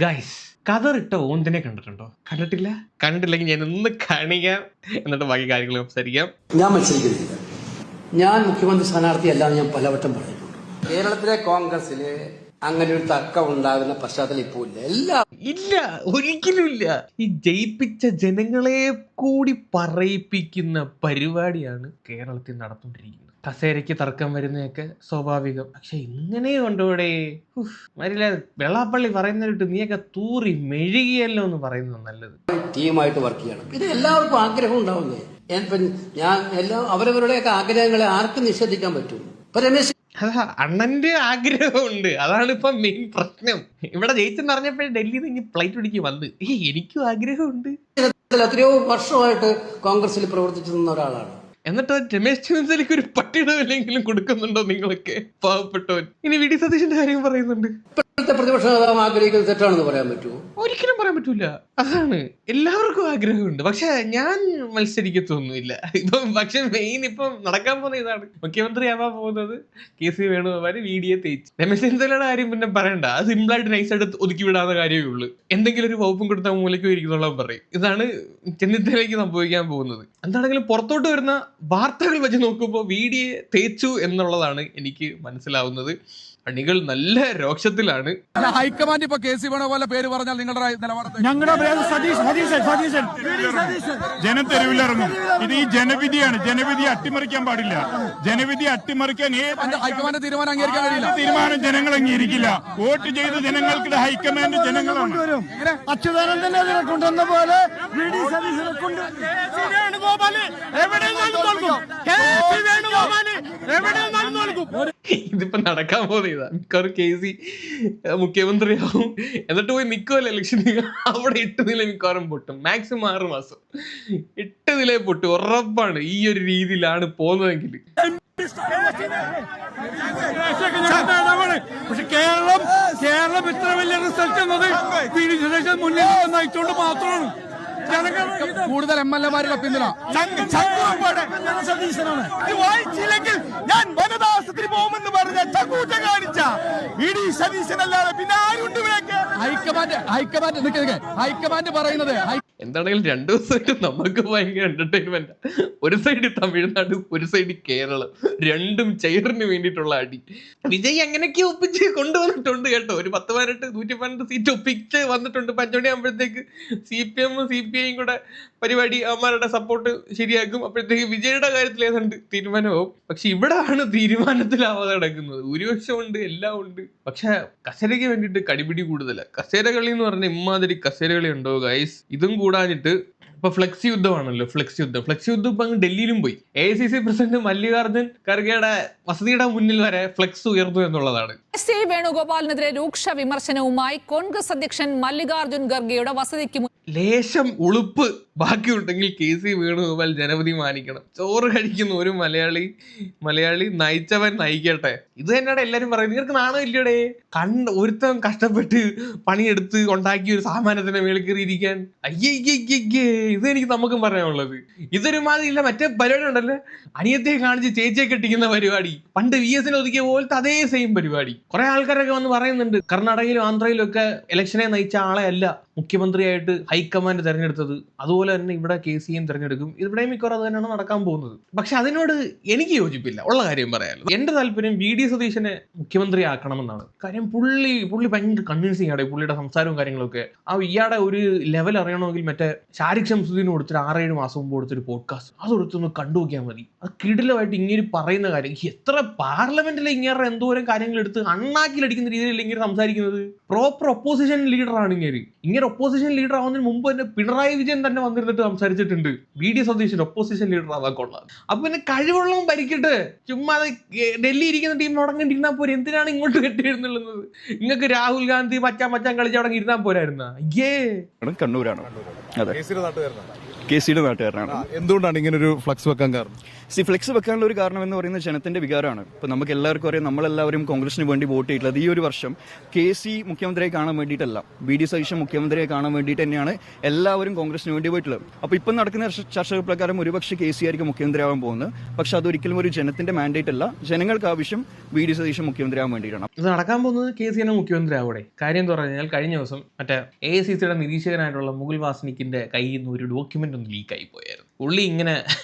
Guys കതറിട്ട ഓന്തിനെ കണ്ടിട്ടുണ്ടോ? കണ്ടിട്ടില്ല? കണ്ടിട്ടില്ലെങ്കിൽ ഞാൻ ഒന്ന് കാണിക്കാം, എന്നിട്ട് ബാക്കി കാര്യങ്ങൾ സംസാരിക്കാം. ഞാൻ മത്സരിക്കുന്നില്ല. ഞാൻ മുഖ്യമന്ത്രി സ്ഥാനാർത്ഥിയല്ല എന്ന് ഞാൻ പലവട്ടം പറഞ്ഞിട്ടുണ്ട്. കേരളത്തിലെ കോൺഗ്രസില് അങ്ങനെ ഒരു തർക്കം ഉണ്ടാകുന്ന പശ്ചാത്തലം ഇപ്പോൾ ഇല്ല, ഒരിക്കലും ഇല്ല. ഈ ജയിപ്പിച്ച ജനങ്ങളെ കൂടി പറയിപ്പിക്കുന്ന പരിപാടിയാണ് കേരളത്തിൽ നടന്നുകൊണ്ടിരിക്കുന്നത്. കസേരയ്ക്ക് തർക്കം വരുന്നതൊക്കെ സ്വാഭാവികം. പക്ഷെ ഇങ്ങനെ കൊണ്ടോടെ മരില്ല. വെള്ളാപ്പള്ളി പറയുന്നിട്ട് നീയൊക്കെ തൂറി മെഴുകിയല്ലോ എന്ന് പറയുന്നത് നല്ലത്. ടീമായിട്ട് വർക്ക് ചെയ്യണം. ഇത് എല്ലാവർക്കും ആഗ്രഹം ഉണ്ടാവുന്നേ. ഞാൻ അവരവരുടെയൊക്കെ ആഗ്രഹങ്ങളെ ആർക്കും നിഷേധിക്കാൻ പറ്റും. ഇപ്പൊ രമേശ് അതാ അണ്ണന്റെ ആഗ്രഹമുണ്ട്. അതാണ് ഇപ്പൊ മെയിൻ പ്രശ്നം. ഇവിടെ ജയിച്ചെന്ന് പറഞ്ഞപ്പോഴേ ഡൽഹിയിൽ നിന്ന് ഫ്ലൈറ്റ് പിടിക്ക് വന്ന് എനിക്കും ആഗ്രഹമുണ്ട്. എത്രയോ വർഷമായിട്ട് കോൺഗ്രസിൽ പ്രവർത്തിച്ചു നിന്ന ഒരാളാണ്. എന്നിട്ട് രമേശ് ചെന്നിത്തലയ്ക്ക് ഒരു പട്ടിടമില്ലെങ്കിലും കൊടുക്കുന്നുണ്ടോ നിങ്ങളൊക്കെ? പാവപ്പെട്ടവൻ. ഇനി വി ഡി സതീശന്റെ കാര്യം പറയുന്നുണ്ട്. ഇപ്പോഴത്തെ പ്രതിപക്ഷ നേതാവ് ആഗ്രഹിക്കുന്നത് തെറ്റാണെന്ന് പറയാൻ പറ്റുമോ? ഒരിക്കലും പറയാൻ പറ്റൂല. അതാണ് എല്ലാവർക്കും ആഗ്രഹമുണ്ട്. പക്ഷെ ഞാൻ മത്സരിക്കത്തൊന്നുമില്ല. ഇപ്പം പക്ഷെ മെയിൻ ഇപ്പം നടക്കാൻ പോകുന്ന ഇതാണ്. മുഖ്യമന്ത്രി ആവാൻ പോകുന്നത് KC വേണുഗോപാൽ വീഡിയോ തേച്ച്. രമേശ് ചെന്നിത്തലയുടെ കാര്യം പിന്നെ പറയണ്ട. അത് സിമ്പിളായിട്ട് നൈസായിട്ട് ഒതുക്കി വിടാത്ത കാര്യമേ ഉള്ളൂ. എന്തെങ്കിലും ഒരു വകുപ്പും കൊടുത്താൽ മൂലയ്ക്കും ഇരിക്കുന്നുള്ള പറയും. ഇതാണ് ചെന്നിത്തലയ്ക്ക് സംഭവിക്കാൻ പോകുന്നത്. എന്താണെങ്കിലും പുറത്തോട്ട് വരുന്ന വാർത്തകൾ വെച്ച് നോക്കുമ്പോൾ വീഡിയോ തേച്ചു എന്നുള്ളതാണ് എനിക്ക് മനസ്സിലാവുന്നത്. അണികൾ നല്ല രോക്ഷത്തിലാണ്. ഹൈക്കമാൻഡ് ഇപ്പൊ KC വേണുഗോപാലിന്റെ പേര് പറഞ്ഞാൽ നിങ്ങളുടെ നിലപാട്? ഞങ്ങളുടെ സതീശൻ ജനത്തെരുവിലിറങ്ങും. ഇത് ഈ ജനവിധിയാണ്. ജനവിധി അട്ടിമറിക്കാൻ പാടില്ല. ജനവിധി അട്ടിമറിക്കാൻ ഹൈക്കമാൻഡ് തീരുമാനം അംഗീകരിക്കാൻ കഴിയില്ല. തീരുമാനം ജനങ്ങൾ അംഗീകരിക്കില്ല. വോട്ട് ചെയ്ത ജനങ്ങൾക്ക് ഹൈക്കമാൻഡ് ജനങ്ങളാണ്. അച്യുതാനന്ദനെ കൊണ്ടുവന്ന പോലെ ഇതിപ്പോ നടക്കാൻ പോകുന്നതാ. മിക്കവാറും KC മുഖ്യമന്ത്രിയാവും. എന്നിട്ട് പോയി നിൽക്കുമല്ലോ ഇലക്ഷൻ. അവിടെ 8 നില മിക്കവാറും പൊട്ടും. മാക്സിമം 6 മാസം 8 നില പൊട്ടും ഉറപ്പാണ്. ഈ ഒരു രീതിയിലാണ് പോകുന്നതെങ്കിൽ. പക്ഷെ കേരളം ഇത്ര വലിയ റിസൾട്ട് എന്നത് മുന്നിൽ നയിച്ചുകൊണ്ട് മാത്രമാണ്. കൂടുതൽ MLA-മാരുടെ പിന്തുണ വായിച്ചില്ലെങ്കിൽ ഞാൻ വനദാസത്തിന് പോകുമെന്ന് പറഞ്ഞ ചക്കൂറ്റ കാണിച്ച സതീശനല്ലാതെ പിന്നെ ആരുണ്ട്? ഹൈക്കമാൻഡ് പറയുന്നത് എന്താണെങ്കിലും 2 ദിവസമായിട്ട് നമുക്ക് ഭയങ്കര എന്റർടൈൻമെന്റ്. ഒരു സൈഡ് തമിഴ്നാട്, ഒരു സൈഡ് കേരളം. രണ്ടും ചെയറിന് വേണ്ടിയിട്ടുള്ള അടി. വിജയ് അങ്ങനെയൊക്കെ ഒപ്പിച്ച് കൊണ്ടുവന്നിട്ടുണ്ട് കേട്ടോ. ഒരു 10-112 സീറ്റ് ഒപ്പിച്ച് വന്നിട്ടുണ്ട്. 5 മണിയാകുമ്പോഴത്തേക്ക് CPM CPI കൂടെ പരിപാടി അവന്മാരുടെ സപ്പോർട്ട് ശരിയാക്കും. അപ്പോഴത്തേക്ക് വിജയുടെ കാര്യത്തിൽ ഏതാണ്ട് തീരുമാനമാവും. പക്ഷെ ഇവിടെ ആണ് തീരുമാനത്തിലാവാതെ കിടക്കുന്നത്. ഭൂരിപക്ഷമുണ്ട്, എല്ലാം ഉണ്ട്. പക്ഷെ കസേരയ്ക്ക് വേണ്ടിയിട്ട് കടിപിടി കൂടുതലാണ്. കസേര കളി എന്ന് പറഞ്ഞാൽ ഇമ്മാതിരി കസേര കളി ഉണ്ടോ ഗൈസ്? ഇതും കൂടാഞ്ഞിട്ട് ഇപ്പൊ ഫ്ലെക്സ് യുദ്ധമാണല്ലോ. ഫ്ലെക്സ് യുദ്ധം ഇപ്പൊ അങ്ങ് ഡൽഹിയിലും പോയി. AICC പ്രസിഡന്റ് മല്ലികാർജുൻ ഖർഗെയുടെ വസതിയുടെ മുന്നിൽ വരെ ഫ്ലെക്സ് ഉയർന്നു എന്നുള്ളതാണ്. KC വേണുഗോപാലിനെതിരെ രൂക്ഷ വിമർശനവുമായി കോൺഗ്രസ് അധ്യക്ഷൻ മല്ലികാർജുൻ ഖർഗെയുടെ വസതിക്ക് ലേശം ഉളുപ്പ് ബാക്കിയുണ്ടെങ്കിൽ KC വേണുഗോപാൽ ജനവിധി മാനിക്കണം. ചോറ് കഴിക്കുന്ന ഒരു മലയാളി നയിച്ചവൻ നയിക്കട്ടെ. ഇത് തന്നെയാണ് എല്ലാരും പറയുന്നത്. നിങ്ങൾക്ക് നാണം ഇല്ലടേ? ഒരുത്തം കഷ്ടപ്പെട്ട് പണിയെടുത്ത് ഉണ്ടാക്കിയ ഒരു സാമാനത്തിന്റെ മേളിൽ കയറിയിരിക്കാൻ. അയ്യേ, ഇത് എനിക്ക് നമുക്കും പറയാനുള്ളത്. ഇതൊരു മാതിരില്ല മറ്റേ പരിപാടി ഉണ്ടല്ലേ, അനിയത്തെ കാണിച്ച് ചേച്ചിയെ കെട്ടിക്കുന്ന പരിപാടി. പണ്ട് VS ഒതുക്കിയ പോലത്തെ അതേ സെയിം പരിപാടി. കുറെ ആൾക്കാരൊക്കെ വന്ന് പറയുന്നുണ്ട് കർണാടകയിലും ആന്ധ്രയിലും ഒക്കെ ഇലക്ഷനെ നയിച്ച ആളെ അല്ല മുഖ്യമന്ത്രിയായിട്ട് ഹൈക്കമാൻഡ് തെരഞ്ഞെടുത്തത്. അതുപോലെ തന്നെ ഇവിടെ KCയും തെരഞ്ഞെടുക്കും. ഇവിടെ മിക്കവാറും അത് തന്നെയാണ് നടക്കാൻ പോകുന്നത്. പക്ഷെ അതിനോട് എനിക്ക് യോജിപ്പില്ല. ഉള്ള കാര്യം പറയാമല്ലോ. എന്റെ താല്പര്യം VD സതീശനെ മുഖ്യമന്ത്രി ആക്കണമെന്നാണ്. കാര്യം പുള്ളി ഭയങ്കര കൺവിൻസിങ് ആണ്. പുള്ളിയുടെ സംസാരവും കാര്യങ്ങളൊക്കെ. ഇയാടെ ഒരു ലെവൽ അറിയണമെങ്കിൽ മറ്റേ ഷാരിഖ് ഷംസുദ്ദീന് കൊടുത്തിട്ട് 6-7 മാസം മുമ്പ് കൊടുത്തൊരു പോഡ്കാസ്റ്റ് അതൊടുത്തൊന്ന് കണ്ടു നോക്കിയാൽ മതി. അത് കിടിലമായിട്ട് ഇങ്ങനെ പറയുന്ന കാര്യം. എത്ര പാർലമെന്റിലെ ഇങ്ങനെ എന്തോരം കാര്യങ്ങൾ എടുത്ത് അണ്ണാക്കിലടിക്കുന്ന രീതിയിൽ ഇങ്ങനെ സംസാരിക്കുന്നത്. പ്രോപ്പർ ഒപ്പോസിഷൻ ലീഡറാണ് ഇങ്ങനെ ഒപ്പോസിഷൻ ലീഡർ ആവുന്നതിന് മുമ്പ് തന്നെ പിണറായി വിജയൻ തന്നെ വന്നിരുന്നിട്ട് സംസാരിച്ചിട്ടുണ്ട് VD സതീശൻ ഒപ്പോസിഷൻ ലീഡർ ആവാൻ കൊള്ളാം. അപ്പൊ പിന്നെ കഴിവുള്ളവും ഭരിക്കട്ടെ. ചുമ്മാ ഡൽഹി ഇരിക്കുന്ന ടീം തുടങ്ങിയിരുന്നാൽ പോരെ? എന്തിനാണ് ഇങ്ങോട്ട് കെട്ടിയിരുന്നുള്ളത്? നിങ്ങൾക്ക് രാഹുൽ ഗാന്ധി മച്ചാൻ കളിച്ച് അവിടെ ഇരുന്നാൽ പോരായിരുന്ന? കണ്ണൂരാണ്. KCയുടെ നാട്ടുകാരനാണ്. എന്തുകൊണ്ടാണ് ഇങ്ങനെ ഒരു ഫ്ലക്സ് വെക്കാൻ കാരണം? ഫ്ലെക്സ് വെക്കാനുള്ള ഒരു കാരണം എന്ന് പറയുന്നത് ജനത്തിന്റെ വികാരമാണ്. ഇപ്പോൾ നമുക്ക് എല്ലാവർക്കും അറിയാം, നമ്മളെല്ലാവരും കോൺഗ്രസിന് വേണ്ടി വോട്ട് ചെയ്തിട്ടുള്ളത് ഈ ഒരു വർഷം KC മുഖ്യമന്ത്രിയെ കാണാൻ വേണ്ടിയിട്ടല്ല, VD സതീശൻ മുഖ്യമന്ത്രിയെ കാണാൻ വേണ്ടിയിട്ട് തന്നെയാണ് എല്ലാവരും കോൺഗ്രസിന് വേണ്ടി പോയിട്ടുള്ളത്. അപ്പോൾ ഇപ്പം നടക്കുന്ന ചർച്ചകൾ പ്രകാരം ഒരുപക്ഷെ KC ആയിരിക്കും മുഖ്യമന്ത്രിയാവാൻ പോകുന്നത്. പക്ഷെ അതൊരിക്കലും ഒരു ജനത്തിന്റെ മാൻഡേറ്റ് അല്ല. ജനങ്ങൾക്ക് ആവശ്യം VD സതീശൻ മുഖ്യമന്ത്രിയാവാൻ വേണ്ടിയിട്ടാണ്. ഇത് നടക്കാൻ പോകുന്നത് KC തന്നെ മുഖ്യമന്ത്രി ആവൂടെ. കാര്യം എന്ന് പറഞ്ഞാൽ കഴിഞ്ഞ ദിവസം മറ്റേ AICCയുടെ നിരീക്ഷകനായിട്ടുള്ള മുകുൾ വാസ്നിക്കിന്റെ കയ്യിൽ നിന്ന് ഒരു ഡോക്യുമെന്റ് ഒന്ന് ലീക്കായി പോയായിരുന്നു. പുള്ളി ഇങ്ങനെ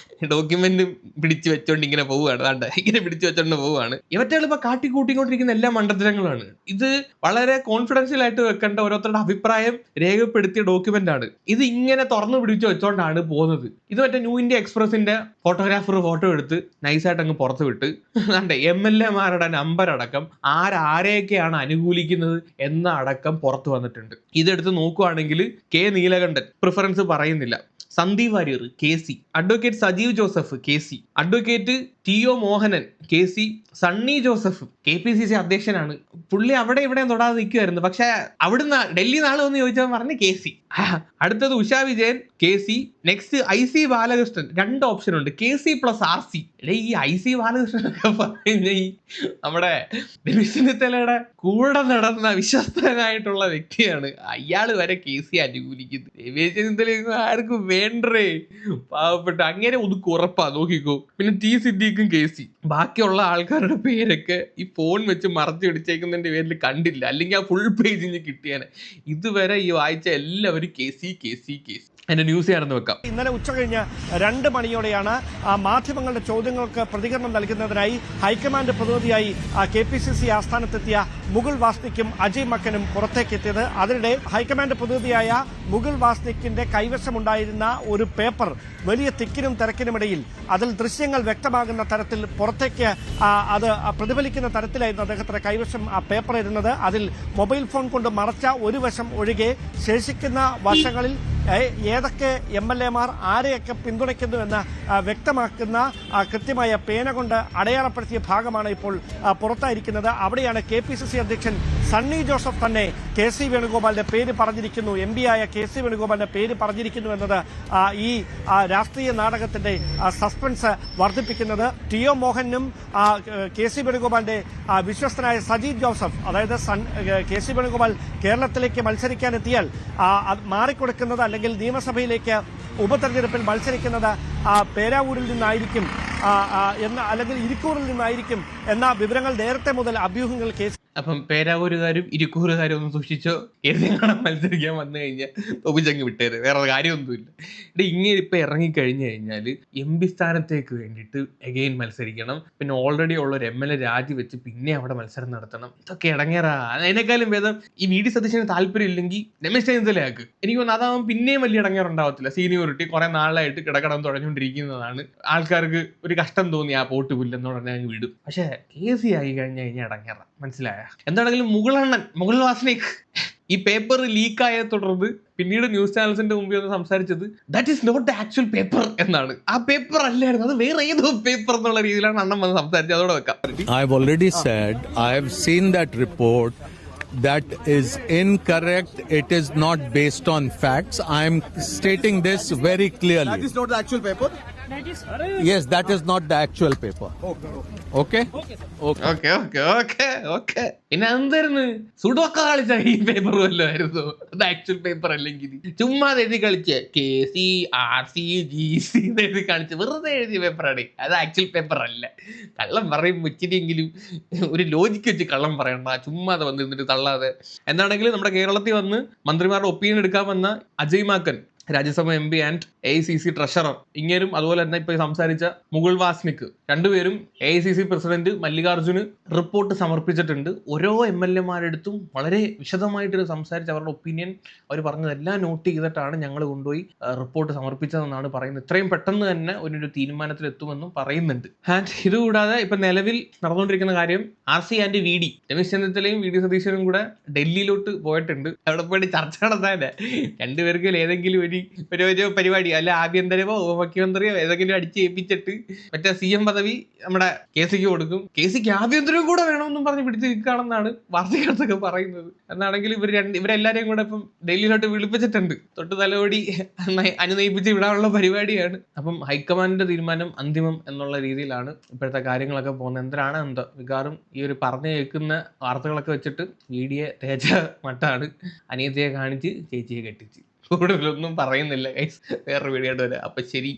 ഡോക്യുമെന്റ് പിടിച്ചു വെച്ചോണ്ട് ഇങ്ങനെ പോവുകയാണ്, ഇങ്ങനെ പിടിച്ചു വെച്ചോണ്ട് പോവുകയാണ്. ഇവറ്റകൾ ഇപ്പൊ കാട്ടിക്കൂട്ടിക്കൊണ്ടിരിക്കുന്ന എല്ലാ മണ്ടത്തരങ്ങളാണ്. ഇത് വളരെ കോൺഫിഡൻഷ്യൽ ആയിട്ട് വെക്കേണ്ട ഓരോരുത്തരുടെ അഭിപ്രായം രേഖപ്പെടുത്തിയ ഡോക്യുമെന്റ് ആണ്. ഇത് ഇങ്ങനെ തുറന്നു പിടിച്ചു വെച്ചോണ്ടാണ് പോകുന്നത്. ഇത് മറ്റേ ന്യൂ ഇന്ത്യ എക്സ്പ്രസിന്റെ ഫോട്ടോഗ്രാഫർ ഫോട്ടോ എടുത്ത് നൈസായിട്ട് അങ്ങ് പുറത്ത് വിട്ട് MLA-മാരുടെ നമ്പർ അടക്കം ആരെയൊക്കെയാണ് അനുകൂലിക്കുന്നത് എന്ന അടക്കം പുറത്തു വന്നിട്ടുണ്ട്. ഇതെടുത്ത് നോക്കുവാണെങ്കിൽ K നീലകണ്ഠൻ പ്രിഫറൻസ് പറയുന്നില്ല, Sandeep Warrier KC, advocate Sajeev Joseph KC, advocate TO Mohanan KC, Sunny Joseph KPCC അധ്യക്ഷനാണ്. പുള്ളി അവിടെ ഇവിടെ തൊടാതെ നിൽക്കുമായിരുന്നു. പക്ഷെ അവിടുന്ന് ഡൽഹി നാളെ ഒന്ന് ചോദിച്ചാൽ പറഞ്ഞ് KC. അടുത്തത് Usha Vijayan KC. Next IC Balakrishnan. 2 option ഉണ്ട്, KC + RC. ഈ IC ബാലകൃഷ്ണൻ പറഞ്ഞ ഈ നമ്മുടെ രമേശ് ചെന്നിത്തലയുടെ കൂടെ നടന്ന വിശ്വസ്തനായിട്ടുള്ള വ്യക്തിയാണ്. അയാൾ വരെ KC അനുകൂലിക്കുന്നത്. രമേശ് ചെന്നിത്തല ആർക്കും വേണ്ടേ, പാവപ്പെട്ട അങ്ങനെ ഒതുക്കും ഉറപ്പാ, നോക്കിക്കോ. പിന്നെ T സിദ്ദീഖും KC. ബാക്കിയുള്ള ആൾക്കാരുടെ പേരൊക്കെ ഈ ഫോൺ വെച്ച് മറച്ചു പിടിച്ചേക്കുന്നതിന്റെ പേരിൽ കണ്ടില്ല, അല്ലെങ്കിൽ ആ ഫുൾ പേജിന് കിട്ടിയാനെ. ഇതുവരെ ഈ വായിച്ച എല്ലാവരും KC. അതിന്റെ ന്യൂസ് ആണെന്ന് വെക്കാം. ഇന്നലെ ഉച്ചകഴിഞ്ഞ് 2 മണിയോടെയാണ് മാധ്യമങ്ങളുടെ ചോദ്യങ്ങൾക്ക് പ്രതികരണം നൽകുന്നതിനായി ഹൈക്കമാൻഡ് പ്രതിനിധിയായി KPCC ആസ്ഥാനത്തെത്തിയ മുകുൾ വാസ്നിക്കും അജയ് മക്കനും പുറത്തേക്കെത്തിയത്. അതിനിടെ ഹൈക്കമാൻഡ് പ്രതിനിധിയായ മുകുൾ വാസ്നിക്കിന്റെ കൈവശമുണ്ടായിരുന്ന ഒരു പേപ്പർ വലിയ തിക്കിനും തിരക്കിനുമിടയിൽ അതിൽ ദൃശ്യങ്ങൾ വ്യക്തമാകുന്ന തരത്തിൽ പുറത്തേക്ക് അത് പ്രതിഫലിക്കുന്ന തരത്തിലായിരുന്നു അദ്ദേഹത്തിന്റെ കൈവശം ആ പേപ്പർ ഇരുന്നത്. അതിൽ മൊബൈൽ ഫോൺ കൊണ്ട് മറച്ച ഒരു വശം ഒഴികെ ശേഷിക്കുന്ന വശങ്ങളിൽ ഏതൊക്കെ MLA-മാർ ആരെയൊക്കെ പിന്തുണയ്ക്കുന്നു എന്ന് വ്യക്തമാക്കുന്ന കൃത്യമായ പേന കൊണ്ട് അടയാളപ്പെടുത്തിയ ഭാഗമാണ് ഇപ്പോൾ പുറത്തായിരിക്കുന്നത്. അവിടെയാണ് KPCC അധ്യക്ഷൻ സണ്ണി ജോസഫ് തന്നെ KC വേണുഗോപാലിന്റെ പേര് പറഞ്ഞിരിക്കുന്നു, MP ആയ KC വേണുഗോപാലിന്റെ പേര് പറഞ്ഞിരിക്കുന്നു എന്നത് ഈ രാഷ്ട്രീയ നാടകത്തിന്റെ സസ്പെൻസ് വർദ്ധിപ്പിക്കുന്നത്. TO മോഹനും KC വേണുഗോപാലിന്റെ വിശ്വസ്തനായ സജീവ് ജോസഫ്, അതായത് KC വേണുഗോപാൽ കേരളത്തിലേക്ക് മത്സരിക്കാനെത്തിയാൽ മാറിക്കൊടുക്കുന്നത് അല്ലെങ്കിൽ നിയമസഭയിലേക്ക് ഉപതെരഞ്ഞെടുപ്പിൽ മത്സരിക്കുന്നത് പേരാവൂരിൽ നിന്നായിരിക്കും അല്ലെങ്കിൽ ഇരിക്കൂറിൽ നിന്നായിരിക്കും എന്ന വിവരങ്ങൾ നേരത്തെ മുതൽ അഭ്യൂഹങ്ങൾ കേസ്. അപ്പം പേരാവൂരുകാരും ഇരിക്കൂറുകാരും ഒന്ന് സൂക്ഷിച്ചോ, ഏതെങ്കിലും മത്സരിക്കാൻ വന്നു കഴിഞ്ഞാൽ ഒപ്പിച്ചങ്ങ് വിട്ടേര്, വേറെ കാര്യമൊന്നുമില്ല. ഇങ്ങനെ ഇപ്പൊ ഇറങ്ങിക്കഴിഞ്ഞു കഴിഞ്ഞാൽ MP സ്ഥാനത്തേക്ക് വേണ്ടിയിട്ട് എഗെയിൻ മത്സരിക്കണം. പിന്നെ ഓൾറെഡി ഉള്ള ഒരു MLA രാജിവെച്ച് പിന്നെ അവിടെ മത്സരം നടത്തണം. ഇതൊക്കെ ഇടങ്ങേറാ. അതിനേക്കാളും ഭേദം ഈ VD സതീശന് താല്പര്യം ഇല്ലെങ്കിൽ രമേശ് ചെന്നിത്തലയാക്ക്. എനിക്ക് തോന്നുന്നു അതാവുമ്പോൾ പിന്നെയും വലിയ ഇടങ്ങേറുണ്ടാവത്തില്ല. സീനിയോറിറ്റി കുറെ നാളായിട്ട് കിടക്കണം തുഴഞ്ഞുകൊണ്ടിരിക്കുന്നതാണ്. ആൾക്കാർക്ക് ഒരു കഷ്ടം തോന്നി ആ പോട്ട് പുല്ലെന്ന് പറഞ്ഞാൽ അങ്ങ് വിടും. പക്ഷെ KC ആയി കഴിഞ്ഞു കഴിഞ്ഞാൽ ഇടങ്ങേറ, മനസ്സിലായ? എന്താണെങ്കിലും മുകുൾ വാസ്നിക് ഈ പേപ്പർ ലീക്കായെ തുടർന്ന് പിന്നീട് ന്യൂസ് ചാനൽസിന്റെ മുമ്പിൽ ഒന്ന് സംസാരിച്ചത് that is not the actual paper എന്നാണ്. ആ പേപ്പർ അല്ലായിരുന്നു, അത് വേറെ ഏതോ പേപ്പർ എന്നുള്ള രീതിയിലാണ് അണ്ണൻ വന്ന് സംസാരിച്ചത്. അതോടെ വെക്കാം. I have already said I have seen that report. That is incorrect. It is not based on facts. I am stating this very clearly. That is not the actual paper? Yes, that is not the actual paper. Okay? പിന്നെ എന്തായിരുന്നു സുഡോക്ക കളിച്ച ഈ paper വല്ലതും ആയിരുന്നു? അത് actual paper അല്ലെങ്കിൽ ചുമ്മാ എഴുതി കളിച്ച് KC RC GC എഴുതി കളിച്ച് വെറുതെ എഴുതിയ പേപ്പറാണ്. അത് ആക്ച്വൽ പേപ്പർ അല്ല. കള്ളം പറയുമ്പോൾ ഇച്ചിരിയെങ്കിലും ഒരു ലോജിക്ക് വെച്ച് കള്ളം പറയണ്ട, ചുമ്മാ വന്നിരുന്നിട്ട് തള്ളാതെ. എന്താണെങ്കിലും നമ്മുടെ കേരളത്തിൽ വന്ന് മന്ത്രിമാരുടെ ഒപ്പീനിയൻ എടുക്കാൻ വന്ന Ajay Maken, Rajya Sabha MP and AICC treasurer, ഇങ്ങേരും അതുപോലെ തന്നെ ഇപ്പൊ സംസാരിച്ച മുകുൾ വാസ്നിക്, രണ്ടുപേരും AICC പ്രസിഡന്റ് മല്ലികാർജുന് റിപ്പോർട്ട് സമർപ്പിച്ചിട്ടുണ്ട്. ഓരോ MLA-മാരെടുത്തും വളരെ വിശദമായിട്ട് സംസാരിച്ച് അവരുടെ ഒപ്പീനിയൻ അവർ പറഞ്ഞതെല്ലാം നോട്ട് ചെയ്തിട്ടാണ് ഞങ്ങൾ കൊണ്ടുപോയി റിപ്പോർട്ട് സമർപ്പിച്ചതെന്നാണ് പറയുന്നത്. ഇത്രയും പെട്ടെന്ന് തന്നെ ഒരു തീരുമാനത്തിൽ എത്തുമെന്നും പറയുന്നുണ്ട്. ആൻഡ് ഇതുകൂടാതെ ഇപ്പൊ നിലവിൽ നടന്നുകൊണ്ടിരിക്കുന്ന കാര്യം RC ആൻഡ് VD, രമേശ് ചെന്നിത്തലയും VD സതീശനും കൂടെ ഡൽഹിയിലോട്ട് പോയിട്ടുണ്ട്. അവിടെ പോയിട്ട് ചർച്ച നടത്താൻ രണ്ടുപേർക്ക് ഏതെങ്കിലും ഒരു ഇനി ഒരു പരിപാടി അല്ല ആഭ്യന്തരമോ ഉപമുഖ്യമന്ത്രിയോ ഏതെങ്കിലും അടിച്ചേൽപ്പിച്ചിട്ട് മറ്റേ CM പദവി നമ്മുടെ KCക്ക് കൊടുക്കും. KCക്ക് ആഭ്യന്തരവും കൂടെ വേണമെന്നും പറഞ്ഞ് പിടിച്ച് നിൽക്കുകയാണെന്നാണ് വാർത്തകത്തൊക്കെ പറയുന്നത്. എന്നാണെങ്കിൽ ഇവരെല്ലാരെയും കൂടെ ഇപ്പം ഡൽഹിയിലോട്ട് വിളിപ്പിച്ചിട്ടുണ്ട്. തൊട്ട് തലോടി അനുനയിപ്പിച്ച് വിടാനുള്ള പരിപാടിയാണ്. അപ്പം ഹൈക്കമാൻഡിന്റെ തീരുമാനം അന്തിമം എന്നുള്ള രീതിയിലാണ് ഇപ്പോഴത്തെ കാര്യങ്ങളൊക്കെ പോകുന്നത്. എന്തിനാണ് എന്തോ വികാറും ഈ ഒരു പറഞ്ഞു കേൾക്കുന്ന വാർത്തകളൊക്കെ വെച്ചിട്ട് വീഡിയോ തേച്ച മട്ടാണ്. അനിയത്തിയെ കാണിച്ച് ചേച്ചിയെ കെട്ടിച്ച്. കൂടുതലൊന്നും പറയുന്നില്ല ഗൈസ്. വേറൊരു വീഡിയോ ആയിട്ട് വരാം. അപ്പൊ ശരി.